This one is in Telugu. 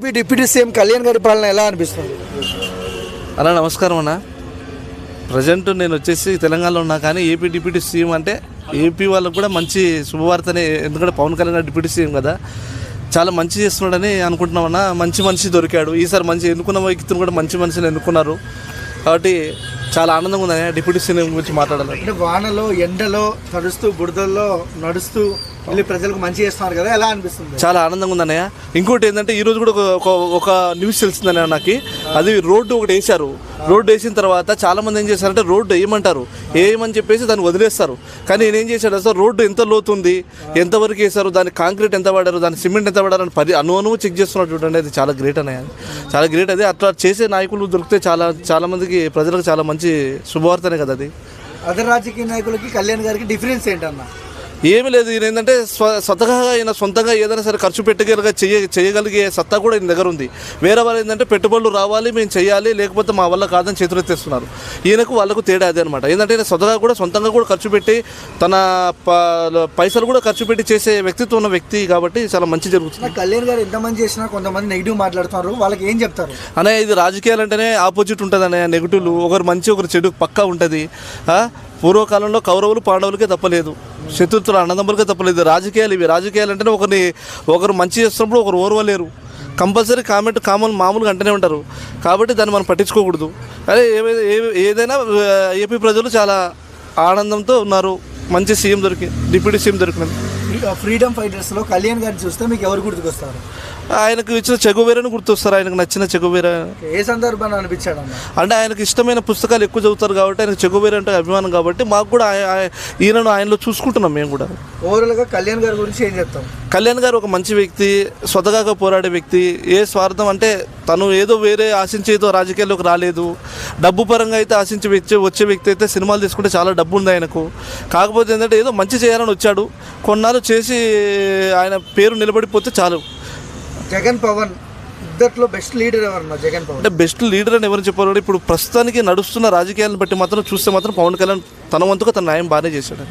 డిప్యూటీ సీఎం కళ్యాణ్ గారి పాలన ఎలా అనిపిస్తుంది? అలా నమస్కారం అన్న. ప్రజెంట్ నేను వచ్చేసి తెలంగాణలో ఉన్నా, కానీ ఏపీ డిప్యూటీ సీఎం అంటే ఏపీ వాళ్ళకు కూడా మంచి శుభవార్తనే. ఎందుకంటే పవన్ కళ్యాణ్ గారు డిప్యూటీ సీఎం కదా, చాలా మంచి చేస్తున్నాడని అనుకుంటున్నామన్నా. మంచి మనిషి దొరికాడు ఈసారి. మంచి ఎన్నుకున్న వ్యక్తిని కూడా మంచి మనిషిని ఎన్నుకున్నారు కాబట్టి చాలా ఆనందంగా ఉందని డిప్యూటీ సీఎం గురించి మాట్లాడాలి. అంటే వానలో ఎండలో తడుస్తూ బురదల్లో నడుస్తూ వెళ్ళి ప్రజలకు మంచి చేస్తున్నారు కదా, ఎలా అనిపిస్తుంది? చాలా ఆనందంగా ఉందన్నయ్య. ఇంకోటి ఏంటంటే ఈరోజు కూడా ఒక న్యూస్ తెలిసిందన్నయ్య నాకు. అది రోడ్డు ఒకటి వేశారు. రోడ్డు వేసిన తర్వాత చాలామంది ఏం చేశారంటే రోడ్డు వేయమని చెప్పేసి దాన్ని వదిలేస్తారు. కానీ నేనేం చేశాడు అసలు రోడ్డు ఎంత లోతుంది, ఎంతవరకు వేశారు, దాని కాంక్రీట్ ఎంత వాడారు, దాని సిమెంట్ ఎంత వాడారు అని అణువు చెక్ చేస్తున్నారు చూడండి. అది చాలా గ్రేట్ అన్నయ్య, చాలా గ్రేట్. అదే అట్లా చేసే నాయకులు దొరికితే చాలా మందికి ప్రజలకు చాలా మంచి శుభవార్తనే కదా అది. అదర్ రాజకీయ నాయకులకి కళ్యాణ్ గారికి డిఫరెన్స్ ఏంటన్నా? ఏమీ లేదు. ఈయన ఏంటంటే స్వతహాగా ఆయన సొంతంగా ఏదైనా సరే ఖర్చు చేయగలిగే సత్తా కూడా ఈయన దగ్గర ఉంది. వేరే వాళ్ళు ఏంటంటే పెట్టుబడులు రావాలి, మేము చేయాలి, లేకపోతే మా వల్ల కాదని చేతులెత్తేస్తున్నారు. ఈయనకు వాళ్ళకు తేడా అదే అనమాట. ఏంటంటే ఈయన సొంతంగా కూడా ఖర్చు పెట్టి తన పైసలు కూడా ఖర్చు పెట్టి చేసే వ్యక్తిత్వం ఉన్న వ్యక్తి కాబట్టి చాలా మంచి జరుగుతుంది. కళ్యాణ్ గారు ఎంతమంది చేసినా కొంతమంది నెగిటివ్ మాట్లాడుతున్నారు, వాళ్ళకి ఏం చెప్తారు? అనే ఇది రాజకీయాలు అంటేనే ఆపోజిట్ ఉంటుంది అనే నెగిటివ్లు. ఒకరు మంచి ఒకరు చెడు పక్కా ఉంటుంది. పూర్వకాలంలో కౌరవులు పాండవులకే తప్పలేదు, శత్రుత్తులు అన్నదమ్ములకే తప్పలేదు. రాజకీయాలు ఇవి. రాజకీయాలు అంటేనే ఒకరు మంచి చేస్తున్నప్పుడు ఒకరు ఓర్వలేరు. కంపల్సరీ మామూలుగా అంటూనే ఉంటారు. కాబట్టి దాన్ని మనం పట్టించుకోకూడదు. అదే ఏదైనా ఏపీ ప్రజలు చాలా ఆనందంతో ఉన్నారు. మంచి సీఎం డిప్యూటీ సీఎం దొరికినది. ఫ్రీడమ్ ఫైటర్స్లో కళ్యాణ్ గారిని చూస్తే మీకు ఎవరు గుర్తుకొస్తారు? ఆయనకు ఇచ్చిన చెగువేరాని గుర్తొస్తారు. ఆయనకు నచ్చిన చెగువేరా. ఏ సందర్భాన్ని అనిపించాడు అంటే ఆయనకు ఇష్టమైన పుస్తకాలు ఎక్కువ చదువుతారు కాబట్టి ఆయనకు చెగువేరా అంటే అభిమానం కాబట్టి మాకు కూడా ఆయనలో చూసుకుంటున్నాం మేము కూడా. ఓవరాల్గా కళ్యాణ్ గారి గురించి ఏం చెప్తాం? కళ్యాణ్ గారు ఒక మంచి వ్యక్తి, స్వతహాగా పోరాడే వ్యక్తి. ఏ స్వార్థం అంటే తను ఏదో వేరే ఆశించేదో రాజకీయాల్లోకి రాలేదు. డబ్బు పరంగా అయితే ఆశించి వచ్చే వ్యక్తి అయితే సినిమాలు తీసుకుంటే చాలా డబ్బు ఉంది ఆయనకు. కాకపోతే ఏంటంటే ఏదో మంచి చేయాలని వచ్చాడు. కొన్నాళ్ళు చేసి ఆయన పేరు నిలబడిపోతే చాలు. జగన్ పవన్ ఇద్దట్లో బెస్ట్ లీడర్ ఎవరన్నా? జగన్ పవన్ అంటే బెస్ట్ లీడర్ అని ఎవరు చెప్పారు? ఇప్పుడు ప్రస్తుతానికి నడుస్తున్న రాజకీయాలను బట్టి మాత్రం చూస్తే మాత్రం పవన్ కళ్యాణ్ తన వంతుగా తన న్యాయం బాగానే చేశాడు.